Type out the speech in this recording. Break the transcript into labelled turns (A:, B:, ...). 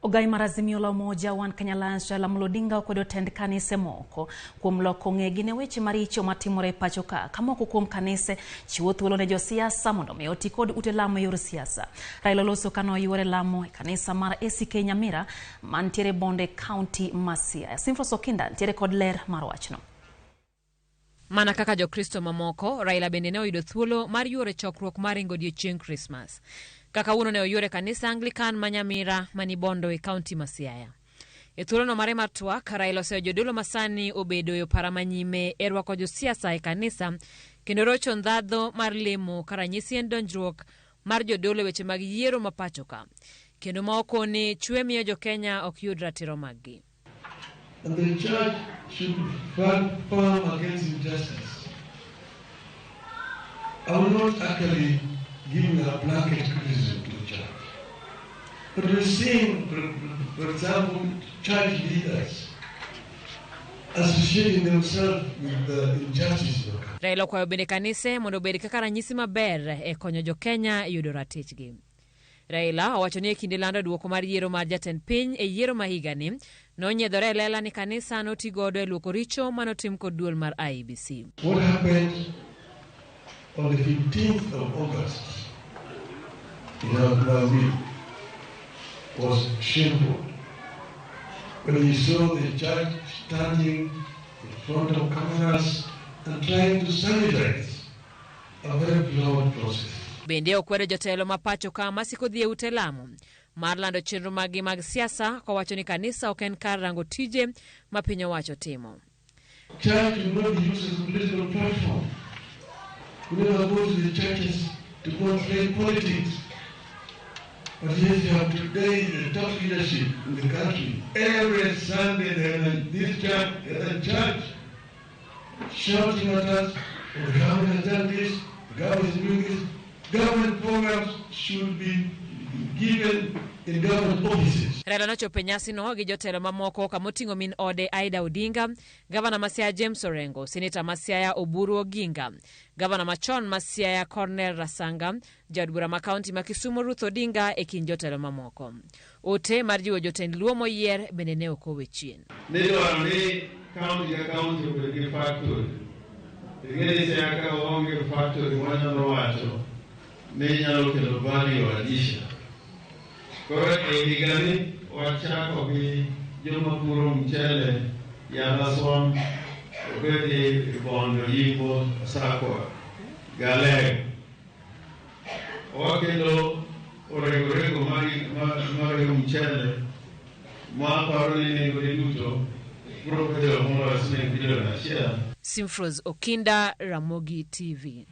A: Ogai marazimio la umoja wan Kanyalancha la mulodinga okwedo tend kanise moko kuom loko ng'egi ne weche maricho matimore pacho ka kamoko kuom kanise chiwo thuolo ne josiasa mondo mi oti kod ute lamo yor siasa. Raila loso kano yuore lamo e kanisa mar ACK Nyamira mantiere Bonde County Masia. Simfros Okinda ntiere kod ler mar wachno.
B: Mana kaka jokristo mamoko, Raila bende ne oyudo thuolo mar yuore chokruok mar odiechieng' Christmas. Kaka uno ne oyuore kanisa Anglican ma Nyamira mani Bondo e County Masiaya. E thuolono mare mar twak, Raila oseo jodolo masani obedo e opara manyime e rwako josiasa e kanisa kendo rocho ndhadho mar lemo karanyisi en donjruok mar jodolo weche mag yiero mapacho ka kendo ma okone chwe miyo jokenya ok yud ratiro maggi.
C: And the church should stand firm against injustice. I will not actually give a blanket criticism to the church. But we're seeing, for example, church leaders associating themselves with the injustice.
B: Raila kwayo bende kanise mondo bed kaka ranyisi maber e konyo jokenya yudo ratichgi. Raila owacho ni e kinde lando duoko mar yiero mar jatend piny e yiero ma higani nonyiedhore lela ni kanisa notigodo e luoko richo manotim kod duol mar IEBC.
C: What happened on the 15th of August in our was shameful. When you saw the judge standing in front of cameras and trying to sanitize a very flawed process.
B: Bende okwero jotelo mapacho ka masiko dhie ute lamo mar lando chenro mag siasa kowacho ni kanisa ok en kar rango tije ma piny owacho timo.
C: Church will not be used as a political platform. We never go to the churches to portray politics. But yes, you have today the top leadership in the country. Every Sunday this church, the church shouting at us, oh, the government has done this, the government is doing this. Government programs should be given in government offices.
B: Raila nochopo nyasi no gi jotelo mamoko kamoting'o min ode Aida Odinga, Gavana Masiaya James Orengo, Senator Masiaya Oburu Oginga, Gavana machon Masiaya Cornel Rasanga, Jaod bura ma County ma Kisumu Ruth Odinga e kind jotelo mamoko. Ote mar jiwo jotend luo moyier bende ne ok owe chien.
D: Nedwaro ni county ka county obed gi factory. Ing'eni se aka onge factory wanyalo wacho ni nyalo kelo value addition. Koro e higani wachako gi joma puro mchele Yalaswan, obedi Bondo, Yipo, Sakwa, Galego. Wakelo orego mari mchele maparo ni nengo duto puro bedo moro asine video na share.
B: Simfros Okinda, Ramogi TV.